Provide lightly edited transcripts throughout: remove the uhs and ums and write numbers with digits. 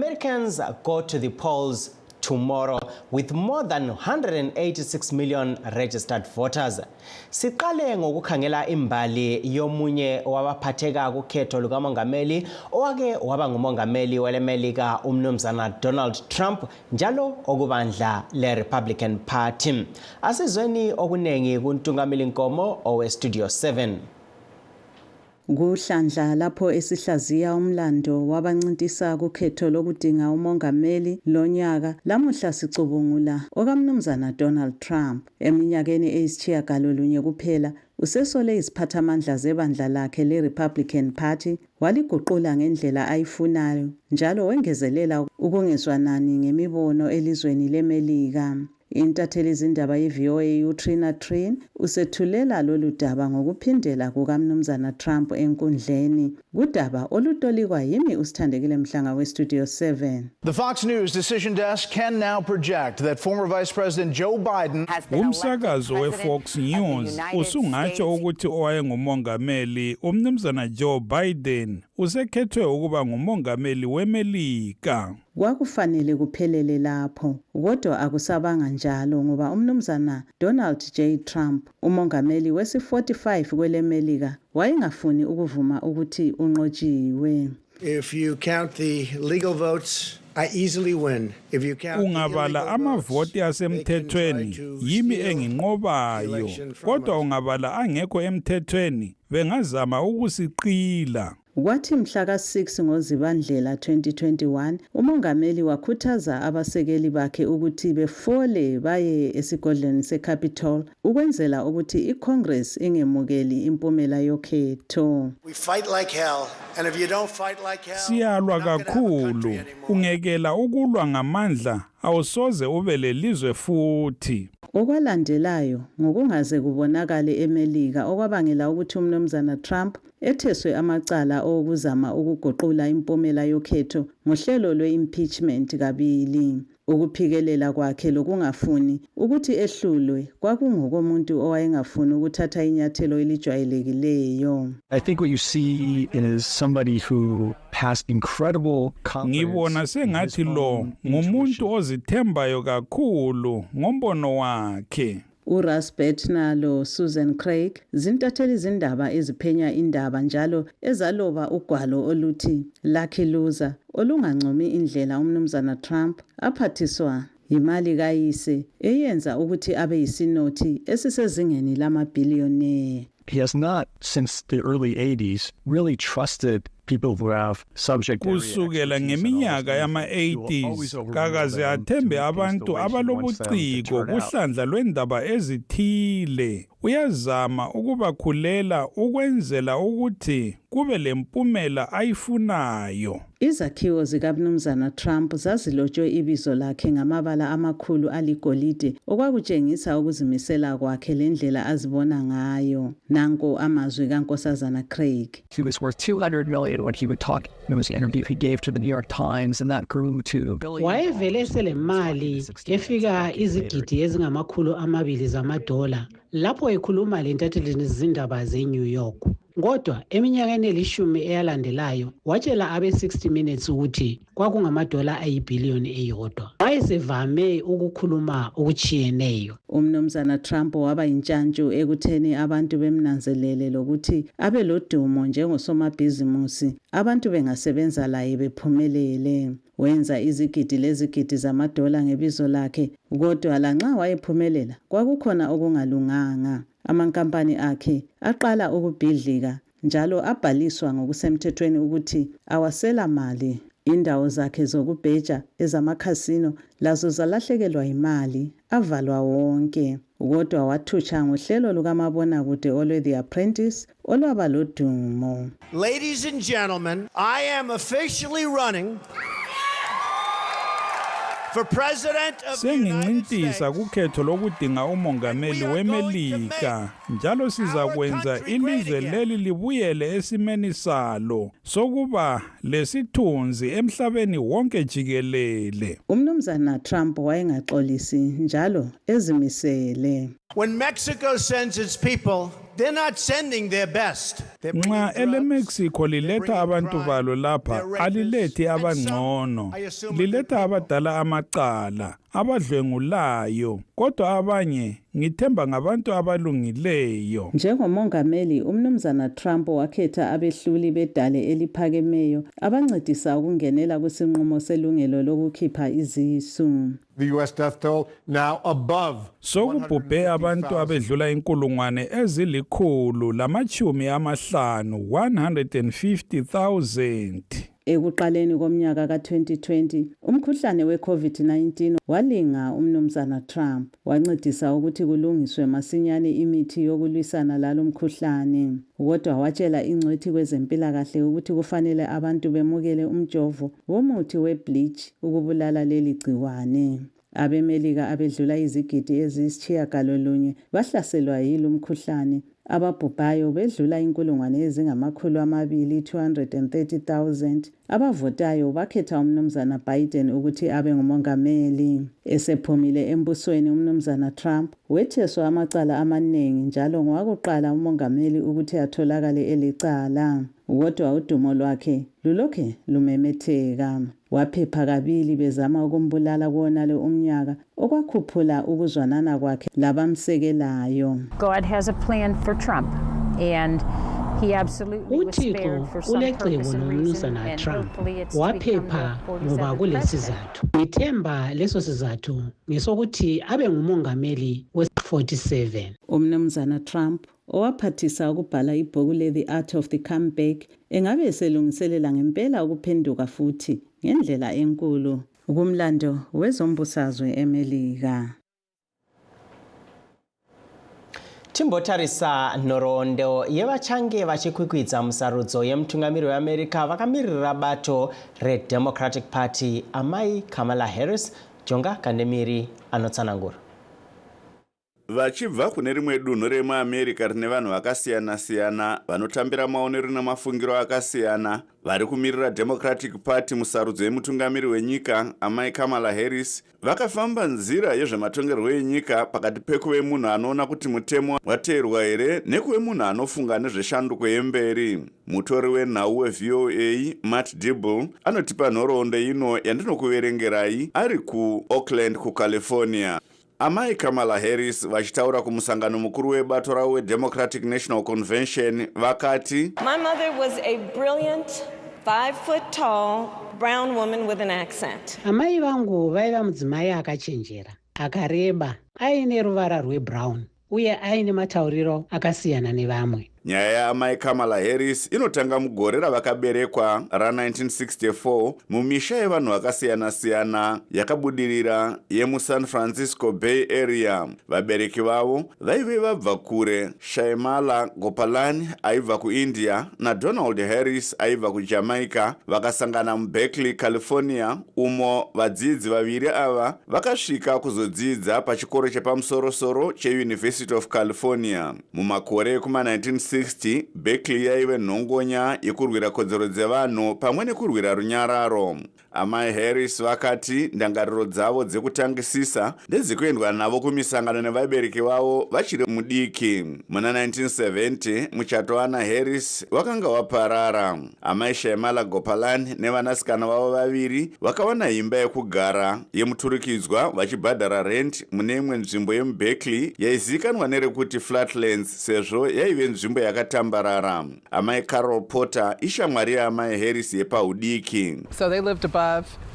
Americans go to the polls tomorrow with more than 186 million registered voters. Siqale ngokukhangela imbali yomunye wabaphatheka kukhetho lukamongameli owake waba ngumongameli welemelika umnumzana Donald Trump njalo okubandla le-Republican Party. Asizweni okunengi kuntungameli Nkomo owe Studio 7. Kuhlandla lapho esihlaziya umlando wabancintisa kukhetho lokudinga umongameli lonyaka lamuhla sicubungula okamnumzana Donald Trump eminyakeni eyisitshiyagalolunye kuphela usesole iziphathamandla zebandla lakhe le-Republican Party waliguqula ngendlela ayifunayo njalo wengezelela ukungezwanani ngemibono elizweni lemelika. Intatheli izindaba ye-VOA uTrina Trin usethulela lolu daba ngokuphindela kukamnumzana Trump enkundleni kudaba olutolikwa yimi usithandekile Mhlanga we-Studio 7. The Fox News decision desk can now project that former Vice President Joe Biden umsakazo we-Fox News usungatsho ukuthi owayengumongameli umnumzana Joe Biden usekhethwe ukuba ngumongameli wemelika. Kwakufanele kuphelele lapho kodwa akusabanga njalo ngoba umnumzana Donald J. Trump umongameli wesi-45 kwelemelika wayengafuni ukuvuma ukuthi unqotshiwe. If you count the legal votes, I easily win. If you count ungabala amavoti asemthethweni yimi enginqobayo kodwa ungabala angekho emthethweni bengazama ukusiqila. Kwathi mhla ka-6 ngoZibandlela 2021 umongameli wakhuthaza abasekeli bakhe ukuthi befole baye esigodlweni seCapitol ukwenzela ukuthi iCongress ingemukeli impumela yokhetho. We fight like hell, and if you don't fight like hell, siyalwa kakhulu ungekela ukulwa ngamandla awusoze ube lelizwe futhi. Okwalandelayo ngokungaze kubonakale emelika okwabangela ukuthi umnumzana Trump etheswe amacala okuzama ukuguqula impumela yokhetho ngohlelo lwe-impeachment kabili. Ukuphikelela kwakhe lokungafuni ukuthi ehlulwe kwakungokomuntu owayengafuni ukuthatha inyathelo elijwayelekileyo. I think what you see is somebody who has incredible confidence. Ngibona sengathi lo ngumuntu ozithembayo kakhulu ngombono wakhe. uRuss Bettner lo Susan Craig zintatheli izindaba eziphenya indaba njalo ezaloba ugwalo oluthi Lucky Loser olungancomi indlela umnumzana Trump aphathiswa imali kayise eyenza ukuthi abe yisinothi esisezingeni lamabhiliyone. He has not, since the early 80s, really trusted people who have subject area kusukela ngeminyaka yama-80s kakaze athembe abantu abalobuciko kuhlandla lwendaba ezithile. Uyazama ukubakhulela ukwenzela ukuthi kube lempumela ayifunayo. Izakhiwo zikaMnumzana Trump zazilotshwe ibizo lakhe ngamabala amakhulu aligolide okwakutshengisa ukuzimisela kwakhe lendlela azibona ngayo. Nanko amazwi kaNkosazana Craig. He was worth $200 million when he would talk. It was an interview he gave to the New York Times, and that grew to $1 billion. Wayevele selemali efika izigidi ezingamakhulu amabili zamadola lapho ekhuluma lentathelini izindaba zeNew York. Kodwa eminyakeni elishumi eyalandelayo watshela abe 60 minutes ukuthi kwakungamadola ayibhiliyoni eyodwa. Wayesevame ukukhuluma okuchiyeneyo. Umnumzana Trump waba intshantshu ekutheni abantu bemnanzelele lokuthi abe lodumo njengosomabhizimusi abantu bengasebenza laye bephumelele. Wenza izigidi lezigidi zamadola ngebizo lakhe kodwa lanxa wayephumelela kwakukhona okungalunganga. Amankampani akhe aqala ukubhidlika njalo abhaliswa ngokusemthethweni ukuthi awasela mali. Indawo zakhe zokubheja ezamakhasino lazo zalahlekelwa imali avalwa wonke. Kodwa wathutsha ngohlelo lukamabonakude olwe-The Apprentice olwaba lodumo. Ladies and gentlemen, I am officially running for president of the United Sengincintisa kukhetho lokudinga umongameli wemelika njalo sizakwenza ilizwe leli libuyele esimeni salo sokuba lesithunzi emhlabeni wonke jikelele. Umnumzana Trump wayengaxolisi njalo ezimisele. When Mexico sends its people, they're not sending their best. Nxa eleMexico liletha abantu balo lapha alilethi abangcono, liletha abadala amacala, abadlwengulayo, kodwa abanye ngithemba ngabantu abalungileyo. Njengomongameli umnumzana Trump wakhetha abehluli bedale eliphakemeyo abancedisa ukungenela kwisinqumo selungelo lokukhipha izisu. The US death toll now above. Sokubhubhe abantu abedlula inkulungwane ezilikhulu lamachumi amahlanu 150,000. Ekuqaleni komnyaka ka-2020 umkhuhlane we-COVID-19 walinga umnumzana Trump wancedisa ukuthi kulungiswe masinyane imithi yokulwisana lalo mkhuhlane, kodwa watshela ingcwethi kwezempilakahle ukuthi kufanele abantu bemukele umjovo womuthi we-bleach ukubulala leli gciwane. Abemelika abedlula izigidi eziyisitshiyagalolunye bahlaselwa yilo mkhuhlane, ababhubhayo bedlula inkulungwane ezingamakhulu amabili 230,000. Abavotayo bakhetha umnumzana Biden ukuthi abe ngumongameli. Esephumile embusweni umnumzana Trump wetheswa amacala amaningi njalo ngwakuqala umongameli ukuthi atholakale elicala, kodwa udumo lwakhe lulokhe lumemetheka. Waphepha kabili bezama ukumbulala kuwonale umnyaka okwakhuphula ukuzwanana kwakhe labamsekelayo. God has a plan for Trump and he absolutely was spared for some purpose and reason, and hopefully it's waphepha ngoba kulesizathu. Ngithemba leso sizathu ngesokuthi abe ngumongameli we-47. Umnumzana Trump owaphathisa ukubhala ibhuku le-The Art of the Comeback engabe eselungiselela ngempela ukuphenduka futhi ngendlela enkulu kumlando wezombusazwe eMelika. Timbotarisa nhoroondo yevachange vachikwikwidza musarudzo yemutungamiri weAmerica vakamirira bato reDemocratic Party amai Kamala Harris. Jonga Kandemiri anotsanangura. Vachibva kune rimwe dunhu remuAmerica rine vanhu vakasiyana-siyana vanotambira maonero namafungiro akasiyana vari kumirira Democratic Party musarudzo yemutungamiri wenyika amai Kamala Harris vakafamba nzira yezvematongerwo enyika pakati pekuve munhu anoona kuti mutemo wateerwa here nekuve munhu anofunga nezveshanduko yemberi. Mutori wenhau weVOA Matt Dibble anotipa nhoroondo ino yandinokuverengerai ari kuOakland kuCalifornia. Amai Kamala Harris vachitaura kumusangano mukuru webato ravo weDemocratic National Convention vakati, My mother was a brilliant 5-foot-tall brown woman with an accent. Amai vangu vaiva mudzimai akachenjera, akareba, aine ruvara rwebrown uye aine matauriro akasiyana nevamwe. Nyaya yaamai Kamala Harris inotanga mugore ravakaberekwa ra1964 mumisha yevanhu vakasiyana-siyana yakabudirira yemuSan Francisco Bay Area. Vabereki vavo vaive vabva kure, Shaimala Gopalani aibva kuIndia naDonald Harris aibva kuJamaica vakasangana muBerkeley, California, umo vadzidzi vaviri ava vakasvika kuzodzidza pachikoro chepamusoro-soro cheUniversity of California. Mumakore ekuma-1960 Berkeley yaive nhongonya yekurwira kodzero dzevanhu pamwe nekurwira runyararo. Amai Harris vakati ndangariro dzavo dzekutangisisa ndedzekuendwa navo kumisangano nevabereki vavo vachiri mudiki. Muna 1970 muchato waAnna Harris wakanga waparara. Amai Shaimala Gopalani nevanasikana vavo vaviri vakawana imba yekugara yemuturikidzwa vachibhadhara rent mune imwe nzvimbo yemuBerkeley yaizikanwa nerekuti Flatlands sezvo yaive nzvimbo yakatambarara. Amai Carol Porter ishamwari yaamai Harris yepaudiki. So they lived above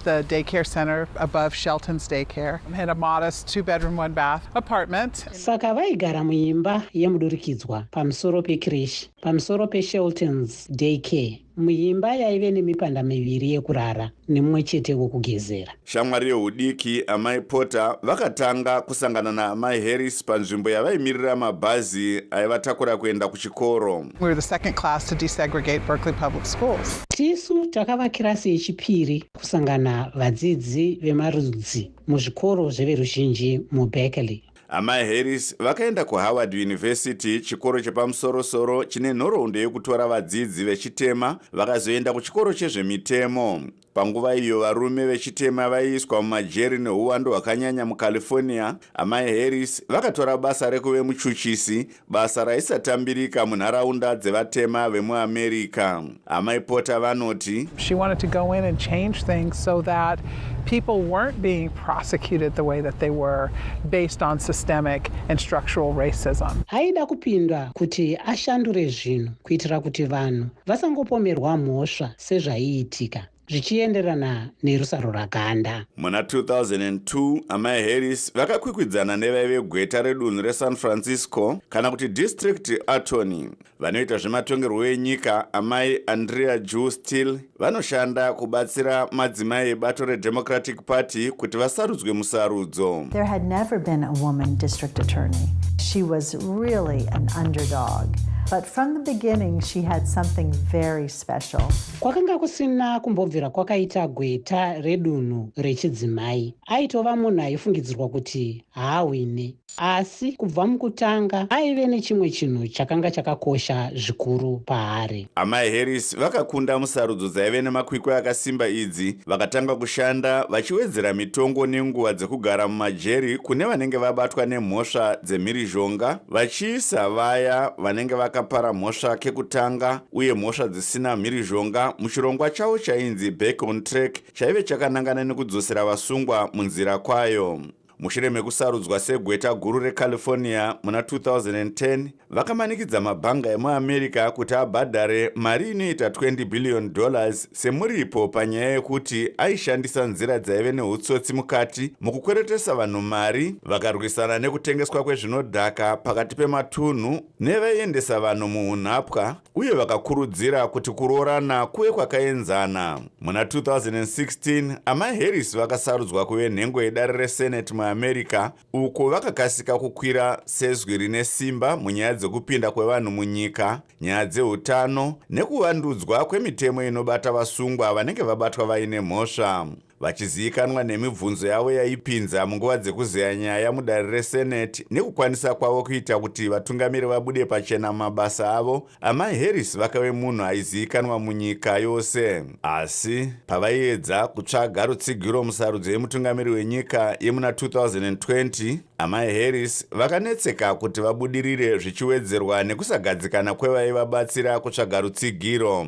the daycare center, above Shelton's daycare, and had a modest 2-bedroom, 1-bath apartment. Saka vaigara muimba yemudurikidzwa pamusoro pekreshi, pamusoro peShelton's daycare. Muimba yaive nemipanda miviri yekurara nemumwe chete wokugezera. Shamwari yeudiki amai Porter vakatanga kusangana naamai Harris panzvimbo yavaimirira mabhazi aivatakura kuenda kuchikoro. We were the second class to desegregate Berkeley Public Schools. Tisu takava kirasi yechipiri kusangana vadzidzi vemarudzi muzvikoro zveveruzhinji muBerkeley. Amai Harris vakaenda kuHoward University, chikoro chepamusoro-soro chine nhoroondo yekutora vadzidzi vechitema vakazoenda kuchikoro chezvemitemo. Panguva iyo varume vechitema vaiiswa mumajeri neuwando hwakanyanya muCalifornia, amai Harris vakatora basa rekuve muchuchisi, basa raisatambirika munharaunda dzevatema vemuAmerica. Amai Porter vanoti, she wanted to go in and change things so that people weren't being prosecuted the way that they were based on systemic and structural racism. Aida kupinda kuti ashandure zvinhu kuitira kuti vanhu vasangopomerwa mhosva sezvaiitika zvichienderana nerusaro raganda. Muna 2002, amai Harris vakakwikwidzana nevaive gweta redunhu reSan Francisco kana kuti District Attorney. Vanoita zvematongerwo enyika, amai Andrea Jew Still vanoshanda kubatsira madzimai ebato reDemocratic Party kuti vasarudzwe musarudzo. There had never been a woman district attorney. She was really an underdog. But from the beginning, she had something very special. Kwakanga kusina kumbobvira kwakaita gweta redunhu rechidzimai. Aitova munhu aifungidzirwa kuti haawine. Asi kubva mukutanga aive nechimwe chinhu chakanga chakakosha zvikuru paari. Amai Harris vakakunda musarudzo dzaive nemakwikwi akasimba idzi, vakatanga kushanda vachiwedzera mitongo nenguva dzekugara mumajeri kune vanenge vabatwa nemhosva dzemhirizhonga, vachiisa vaya vanenge vakapara mhosva kekutanga uye mhosva dzisina mhirizhonga muchirongwa chavo chainzi Back on Track, chaive chakanangana nekudzosera vasungwa munzira kwayo. Mushure mekusarudzwa segweta guru reCalifornia muna 2010, vakamanikidza mabhanga emuAmerica kuti abhadhare mari inoita $20 billion semuripo panyaya yekuti aishandisa nzira dzaive nehutsotsi mukati mukukweretesa vanhu mari, vakarwisana nekutengeswa kwezvinodhaka pakati pematunhu nevaiendesa vanhu muunhapwa, uye vakakurudzira kuti kuroorana kuve kwakaenzana. Muna 2016, amai Harris vakasarudzwa kuve nhengo yedare reSenate muAmerica, uko vakakasika kukwira sezwi rine simba munyaya dzekupinda kwevanhu munyika, nyaya dzeutano nekuvandudzwa kwemitemo inobata vasungwa vanenge vabatwa vaine mhosva. Vachizivikanwa nemibvunzo yavo yaipinza munguva dzekuzeya nyaya mudare reSenate nekukwanisa kwavo kuita kuti vatungamiri vabude pachena mabasa avo, amai Harris vakave munhu aizivikanwa munyika yose. Asi pavaiedza kutsvaga rutsigiro musarudzo yemutungamiri wenyika yemuna 2020, amai Harris vakanetseka kuti vabudirire zvichiwedzerwa nekusagadzikana kwevaivabatsira kutsvaga rutsigiro.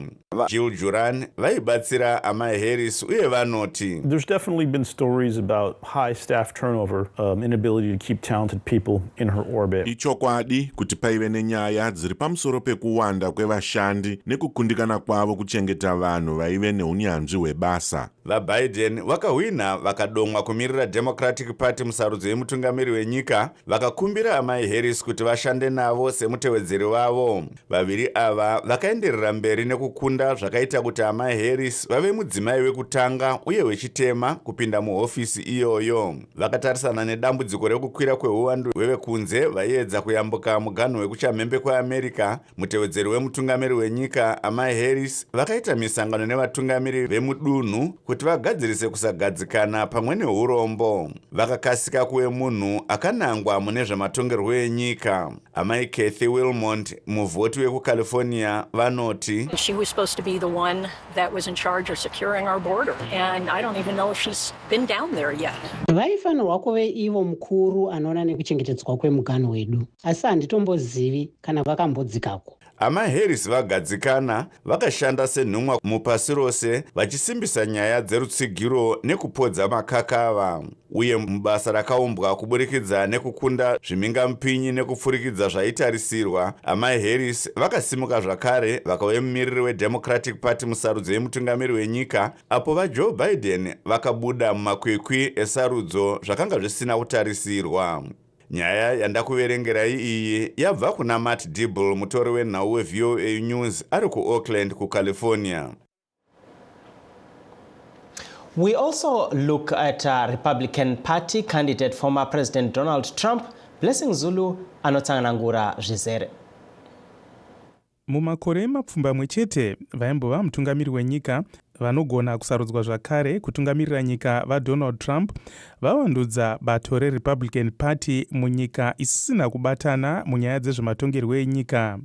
Jill Juran vaibatsira amai Harris uye vanoti, there's definitely been stories about high staff turnover, inability to keep talented people in her orbit. Ichokwadi kuti paive nenyaya dziri pamusoro pekuwanda kwevashandi nekukundikana kwavo kuchengeta vanhu vaive neunyanzvi hwebasa. VaBiden vakahwina vakadomwa kumirira Democratic Party musarudzo yemutungamiri wenyika, vakakumbira amai Harris kuti vashande navo semutevedzeri wavo. Vaviri ava vakaenderera mberi nekukunda zvakaita kuti amai Harris vave mudzimai wekutanga uye wechitema kupinda muhofisi iyoyo. Vakatarisana nedambudziko rekukwira kweuwandu hwevekunze vaiedza kuyambuka muganhu wekuchamhembe kweAmerica. Mutevedzeri wemutungamiri wenyika, amai Harris, vakaita misangano nevatungamiri vemudunhu kuti vagadzirise kusagadzikana pamwe neurombo. Vakakasika kuve munhu akanangwa mune zvematongerwo enyika. Amai Kathy Wilmont, muvhoti wekuCalifornia, vanoti, she was supposed to be the one that was in charge of securing our border, and I don't even know if she's been down there yet. Vaifanirwa kuve ivo mukuru anoona nekuchengetedzwa kwemuganhu wedu, asi handitombozivi kana vakambodzikako. Amai Harris vagadzikana vakashanda senhumwa mupasi rose vachisimbisa nyaya dzerutsigiro nekupodza makakava, uye mubasa rakaumbwa kuburikidza nekukunda zvimhingamupinyi nekupfurikidza zvaitarisirwa, amai Harris vakasimuka zvakare vakave mumiriri weDemocratic Party musarudzo yemutungamiri wenyika, apo vaJoe Biden vakabuda mumakwikwi esarudzo zvakanga zvisina kutarisirwa. Nyaya yandakuverengerai iyi yabva kuna Matt Dibble, mutori wenhau weVOA News ari kuOakland, kuCalifornia. We also look at Republican Party candidate former President Donald Trump, Blessing Zulu, anotsanangura zvizere. Mumakore mapfumbamwe chete vaimbova mutungamiri wenyika vanogona kusarudzwa zvakare kutungamirira nyika vaDonald Trump vavandudza bato reRepublican Party munyika isisina kubatana munyaya dzezvematongerwo enyika.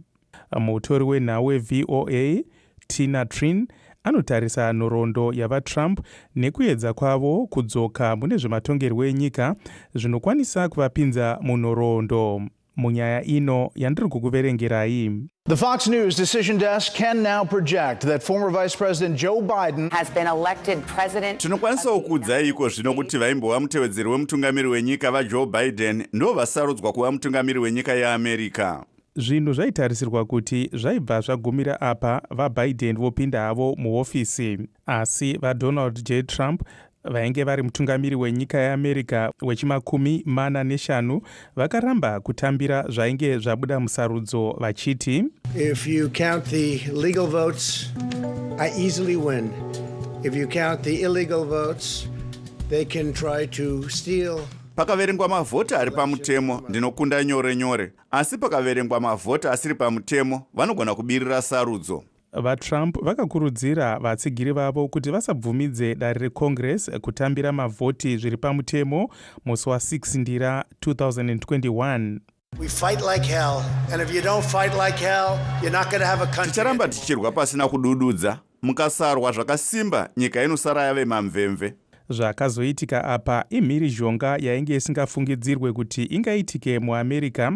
Mutori wenhau weVOA Tina Trin anotarisa nhoroondo yavatrump nekuedza kwavo kudzoka mune zvematongerwo enyika zvinokwanisa kuvapinza munhoroondo. Munyaya ino yandiri kukuverengerai. The Fox News decision desk can now project that former Vice President Joe Biden has been elected president. Tinokwanisa kukuudzai iko zvino kuti vaimbova mutevedzeri wemutungamiri wenyika vaJoe Biden ndo vasarudzwa kuva mutungamiri wenyika yeAmerica. Zvinhu zvaitarisirwa kuti zvaibva zvagumira apa vaBiden vopinda havo muhofisi, asi vaDonald J. Trump vainge vari mutungamiri wenyika yeAmerica wechimakumi 45 vakaramba kutambira zvainge zvabuda musarudzo vachiti, If you count the legal votes, I easily win. If you count the illegal votes, they can try to steal. Pakaverengwa mavhota ari pamutemo ndinokunda nyore nyore, asi pakaverengwa mavhota asiri pamutemo vanogona kubirira sarudzo. VaTrump vakakurudzira vatsigiri vavo kuti vasabvumidze dare reCongress kutambira mavhoti zviri pamutemo musi wa6 Ndira 2021. We fight like hell, and if you don't fight like hell, you're not going to have a country. Ticharamba tichirwa pasina kudududza, mukasarwa zvakasimba nyika inosara yave mamvemve. Zvakazoitika apa imhiri zhonga yainge isingafungidzirwe kuti ingaitike muAmerica,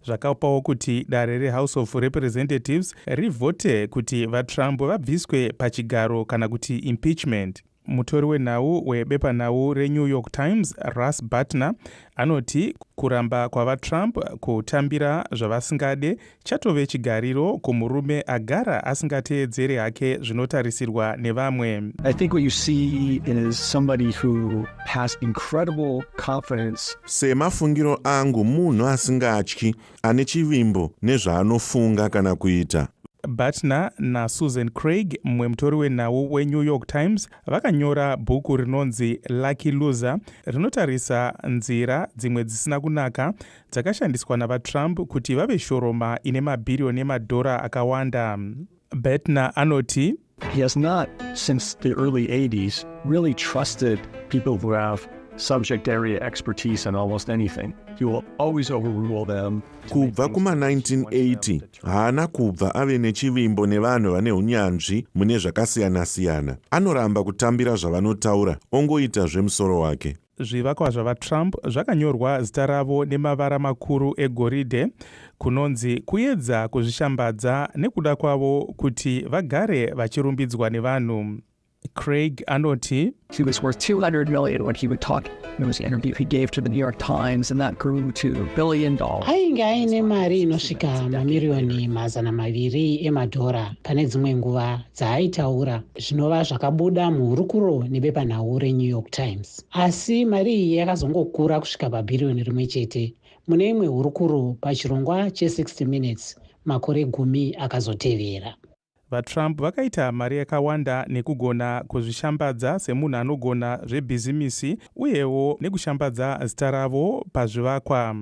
zvakapawo kuti dare reHouse of Representatives rivhote kuti vaTrump vabviswe pachigaro kana kuti impeachment. Mutori wenhau webepanhau reNew York Times, Russ Butner, anoti kuramba kwavaTrump kutambira zvavasingade chatove chigariro kumurume agara asingateedzere hake zvinotarisirwa nevamwe. I think what you see is somebody who has incredible confidence. Semafungiro angu munhu asingatyi, ane chivimbo nezvaanofunga kana kuita. Butner naSusan Craig, mumwe mutori wenhau weNew York Times, vakanyora bhuku rinonzi Lucky Loser rinotarisa nzira dzimwe dzisina kunaka dzakashandiswa navaTrump kuti vave shoroma ine mabhiriyoni emadhora akawanda. Butner anoti, He has not, since the early 80s, really trusted people who have subject area expertise in almost anything. He will always overrule them. Kubva kuma-1980 haana kubva ave nechivimbo nevanhu vane unyanzvi mune zvakasiyana-siyana. Anoramba kutambira zvavanotaura, ongoita zvemusoro wake. Zvivakwa zvavaTrump zvakanyorwa zita ravo nemavara makuru egoridhe, kunonzi kuedza kuzvishambadza nekuda kwavo kuti vagare vachirumbidzwa nevanhu. Craig anoti, He was worth $200 million when he would talk. There was an interview he gave to the New York Times, and that grew to $1 billion. Ainge aine mari inosvika mamiriyoni 200 emadhora pane dzimwe nguva dzaaitaura zvinova zvakabuda muhurukuro nebepanhau reNew York Times. Asi mari iyi yakazongokura kusvika pabhiriyoni 1 chete mune imwe hurukuro pachirongwa che60 Minutes makore 10 akazotevera. VaTrump vakaita mari yakawanda nekugona kuzvishambadza semunhu anogona zvebhizimisi uyewo nekushambadza zita ravo pazvivakwa.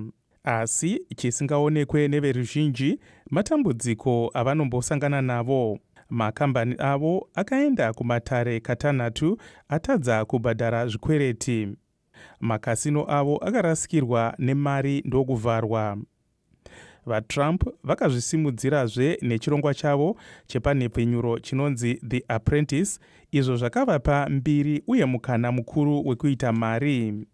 Asi chisingaonekwe neveruzhinji matambudziko avanombosangana navo. Makambani avo akaenda kumatare katanhatu atadza kubhadhara zvikwereti. Makasino avo akarasikirwa nemari ndokuvharwa. VaTrump vakazvisimudzirazve nechirongwa chavo chepanhepfenyuro chinonzi The Apprentice, izvo zvakavapa mbiri uye mukana mukuru wekuita mari.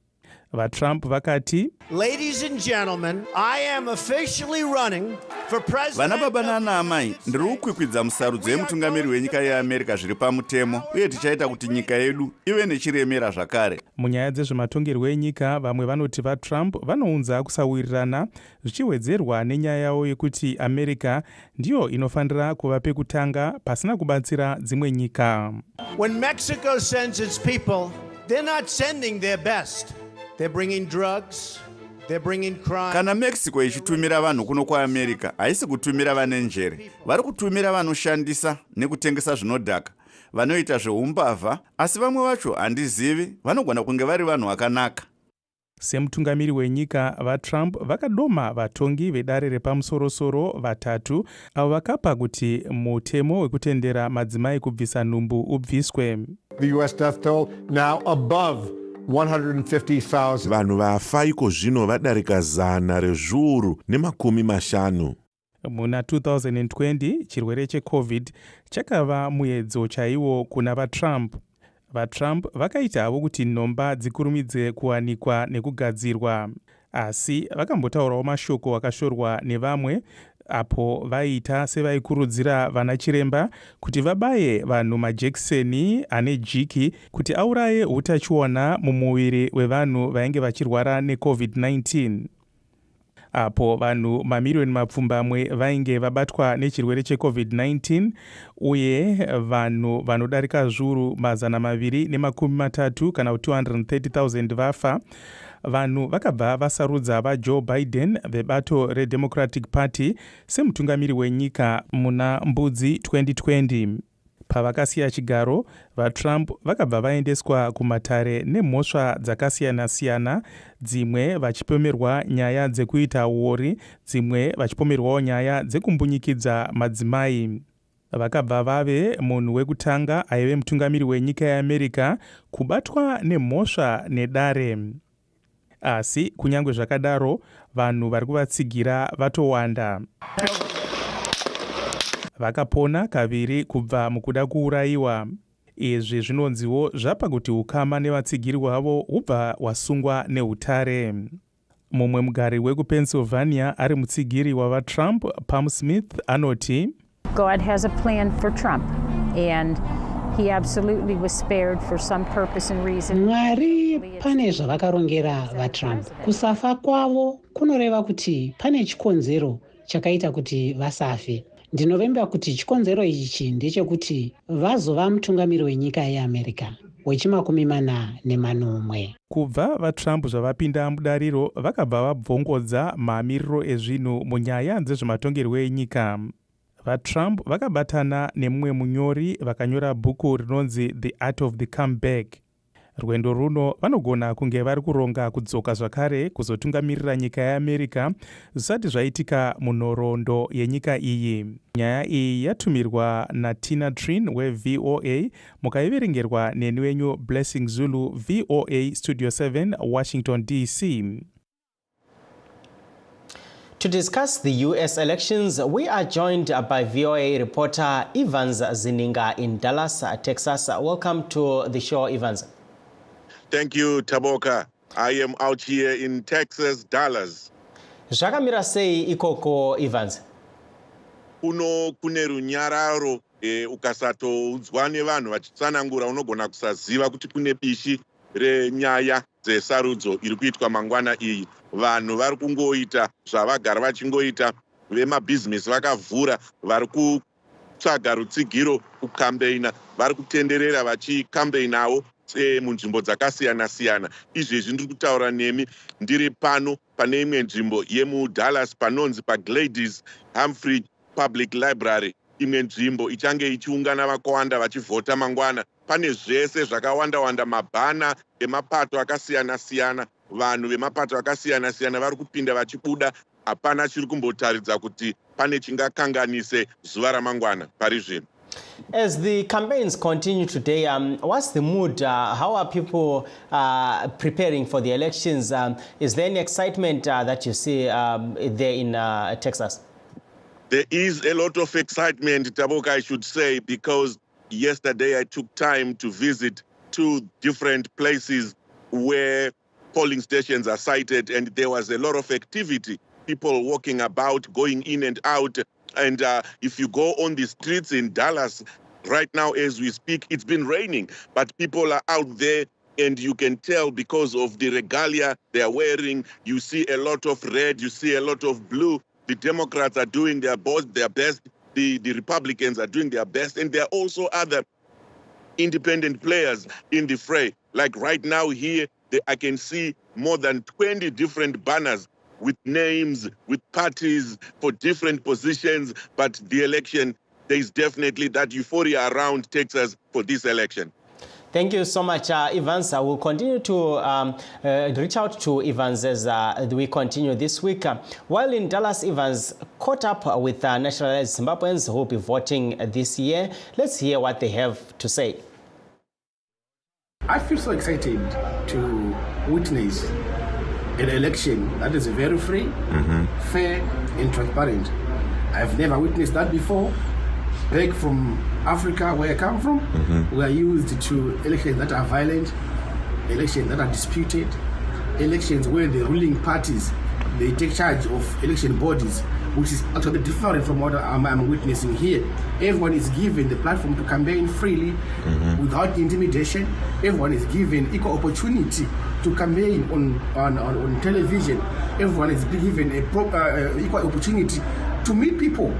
VaTrump vakati, Ladies and gentlemen, I am officially running for president. Vana baba nana amai, ndiri kukwikwidza musarudzo yemutungamiri wenyika yeAmerica zviri pamutemo uye tichaita kuti nyika yedu ive nechiremera zvakare. Munyaya dzezvematongerwo enyika, vamwe vanoti vaTrump vanounza kusawirirana zvichiwedzerwa nenyaya yavo yekuti America ndiyo inofanira kuva pekutanga pasina kubatsira dzimwe nyika. When Mexico sends its people, they're not sending their best. They're bringing drugs, they're bringing crime. Kana Mexico ichitumira vanhu kuno kwaAmerica, haisi kutumira vane njere. Vari kutumira vanoshandisa nekutengesa zvinodhaka, vanoita zveumbavha, asi vamwe vacho handizivi, vanogona kunge vari vanhu vakanaka. Semutungamiri wenyika, vaTrump vakadoma vatongi vedare repamusoro-soro vatatu avo vakapa kuti mutemo wekutendera madzimai kubvisa nhumbu ubviswe. The US death toll now above 150,000. Vanhu vafa iko zvino vadarika 150,000. muna 2020 chirwere checovid chakava muedzo chaiwo kuna vatrump. VaTrump vakaita havo kuti nhomba dzikurumidze kuwanikwa nekugadzirwa, asi vakambotaurawo mashoko akashorwa nevamwe apo vaita sevaikurudzira vana chiremba kuti vabaye vanhu majekiseni ane jiki kuti auraye utachiona mumuviri wevanhu vainge vachirwara neCovid-19. Apo vanhu mamiriyoni mapfumbamwe vainge vabatwa nechirwere cheCovid-19 uye vanhu vanodarika zviuru 230 kana 230,000 vafa. Vanhu vakabva vasarudza vaJoe Biden vebato reDemocratic Party semutungamiri wenyika muna mbudzi 2020. Pavakasiya chigaro, vaTrump vakabva vaendeswa kumatare nemhosva dzakasiyana-siyana, dzimwe vachipomerwa nyaya dzekuita uori, dzimwe vachipomerwawo nyaya dzekumbunyikidza madzimai. Vakabva vave munhu wekutanga aive mutungamiri wenyika yeAmerica kubatwa nemhosva nedare. Asi kunyange zvakadaro, vanhu vari kuvatsigira vatowanda. Vakapona kaviri kubva mukuda kuurayiwa. Izvi zvinonziwo zvapa kuti ukama nevatsigiri wavo hubva wasungwa neutare. Mumwe mugari wekuPennsylvania ari mutsigiri wavaTrump, Pam Smith, anoti, God has a plan for Trump and he absolutely was spared for some purpose and reason. Mwari pane zvavakarongera vaTrump. Kusafa kwavo kunoreva kuti pane chikonzero chakaita kuti vasafe. Ndinovimba kuti chikonzero ichi ndechekuti vazova mutungamiri wenyika yeAmerica wechi40 kubva vaTrump zvavapinda mudariro vakabva vabvongodza mamiriro ezvinhu munyaya dzezvematongerwo enyika. VaTrump vakabatana nemumwe munyori vakanyora bhuku rinonzi The Art of the Comeback. Rwendo runo vanogona kunge vari kuronga kudzoka zvakare kuzotungamirira nyika yeAmerica zvisati zvaitika munhoroondo yenyika iyi. Nyaya iyi yatumirwa naTina Trin weVOA, mukaiverengerwa neni wenyu Blessing Zulu, VOA Studio 7, Washington DC. To discuss the U.S. elections, we are joined by VOA reporter Evans Zininga in Dallas, Texas. Welcome to the show, Evans. Thank you, Taboka. I am out here in Texas, Dallas. Zvakamira sei ikoko, Evans? Kuno kune runyararo ukasatoudzwa nevanhu vachitsanangura unogona kusaziva kuti kune bishi renyaya dzesarudzo iri kuitwa mangwana iyi. Vanhu vari kungoita zvavagara vachingoita, vemabhizinesi vakavhura, vari kutsvaga rutsigiro kukambeina, vari kutenderera vachikambeinawo munzvimbo dzakasiyana-siyana. Izvezvi ndiri kutaura nemi ndiri pano pane imwe nzvimbo yemuDallas panonzi paGladys Humphrey Public Library. Imwe nzvimbo ichange ichiungana vakawanda vachivhota mangwana. Pane zvese zvakawanda-wanda, mabhana emapato akasiyana-siyana, vanhu vemapato akasiyana-siyana vari kupinda vachibuda. Hapana chiri kumbotaridza kuti pane chingakanganise zuva ramangwana pari zvino. As the campaigns continue today, what's the mood? How are people preparing for the elections? Is there any excitement that you see there in Texas? There is a lot of excitement, Taboka, I should say, because yesterday I took time to visit 2 different places where polling stations are sited, and there was a lot of activity, people walking about, going in and out. And if you go on the streets in Dallas right now as we speak, it's been raining, but people are out there, and you can tell because of the regalia they are wearing. You see a lot of red, you see a lot of blue. The Democrats are doing their best, the Republicans are doing their best, and there are also other independent players in the fray. Like right now here, I can see more than 20 different banners with names, with parties for different positions, but the election, there is definitely that euphoria around Texas for this election. Thank you so much, Evans. I will continue to reach out to Evans as we continue this week. While in Dallas, Evans caught up with nationalized Zimbabweans who will be voting this year. Let's hear what they have to say. I feel so excited to witness an election that is very free, fair, and transparent. I've never witnessed that before. Back from Africa, where I come from, we are used to elections that are violent, elections that are disputed, elections where the ruling parties, they take charge of election bodies, which is actually different from what I'm witnessing here. Everyone is given the platform to campaign freely, without intimidation. Everyone is given equal opportunity to campaign on television. Everyone is given equal opportunity to meet people.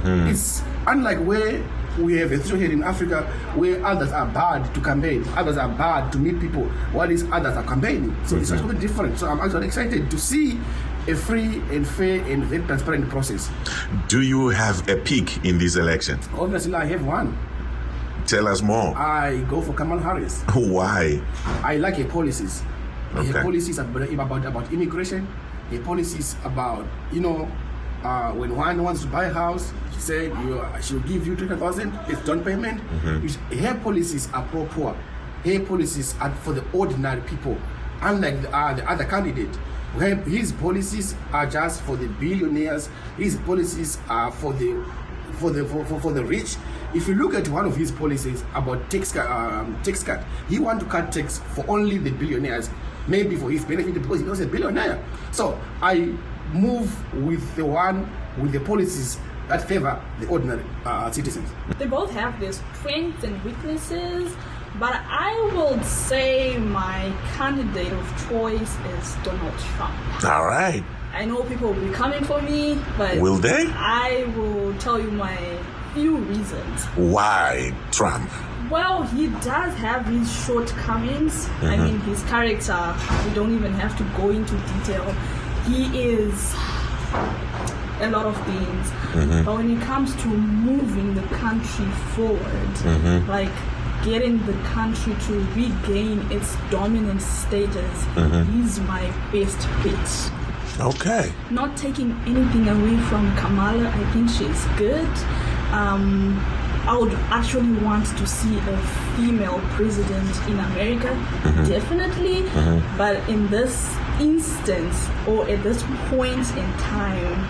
It's unlike where we have a situation in Africa where others are bad to campaign, others are bad to meet people, while these others are campaigning. So it's actually different. So I'm actually excited to see a free and fair and very transparent process. Do you have a pick in this election? Obviously, I have one. Tell us more. I go for Kamala Harris. Why? I like her policies. Okay. Her policies about immigration. Her policies about, when one wants to buy a house, she said she'll give you 20,000 as down payment. Her policies are pro-poor. Her policies are for the ordinary people, unlike the other candidate. His policies are just for the billionaires. His policies are for the rich. If you look at one of his policies about tax cut, he wants to cut tax for only the billionaires, maybe for his benefit because he was a billionaire. So I move with the one with the policies that favor the ordinary citizens. They both have their strengths and weaknesses, but I would say my candidate of choice is Donald Trump. All right. I know people will be coming for me, but will they? I will tell you my few reasons. Why Trump? Well, he does have his shortcomings. I mean, his character, we don't even have to go into detail. He is a lot of things, but when it comes to moving the country forward, like getting the country to regain its dominant status, he's my best bet. Okay. Not taking anything away from Kamala, I think she's good. I would actually want to see a female president in America, definitely, but in this instance or at this point in time,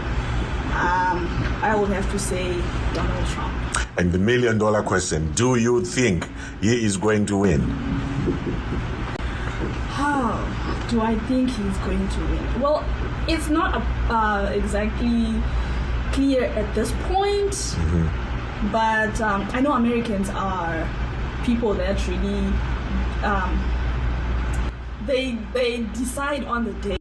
I would have to say Donald Trump. And the $1 million question, do you think he is going to win? How do I think he's going to win? Well, it's not exactly clear at this point, but I know Americans are people that really they decide on the day.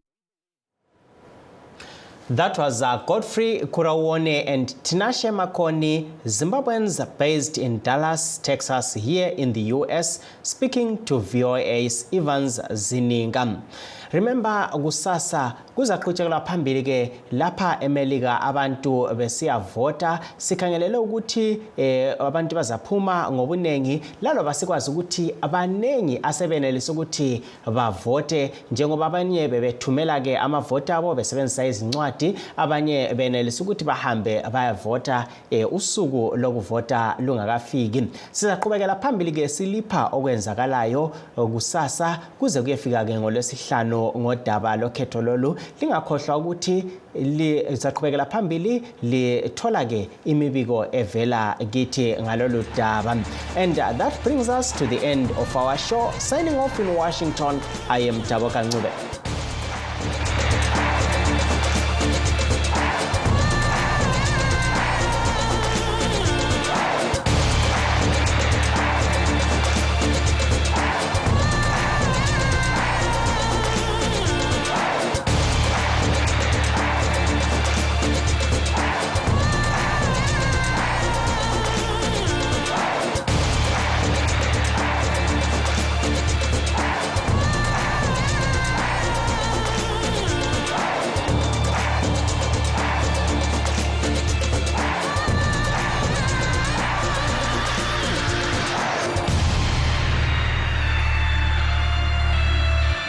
That was Godfrey Kurawone and Tinashe Makoni, Zimbabweans based in Dallas, Texas, here in the US, speaking to VOA's Evans Zininga. Remember, kusasa kuzakuchekela phambili ke lapha eMelika abantu besiyavota, sikhangelele ukuthi abantu bazaphuma ngobunengi, lalo basikwazi ukuthi abanengi asebenelisa ukuthi bavote, njengoba abanye bebethumela ke amavota abo besebenzisa izincwadi, abanye benelisa ukuthi bahambe bayavota usuku lokuvota lungakafiki. Sizaqhubekela phambili ke silipha okwenzakalayo kusasa kuze kuyefika ke ngoLwesihlanu ngodaba lokhetho lolu. Lingakhohlwa ukuthi lizaqhubekela phambili lithola ke imibiko evela kithi ngalolu daba. And that brings us to the end of our show. Signing off in Washington, I am Taboka Ncube.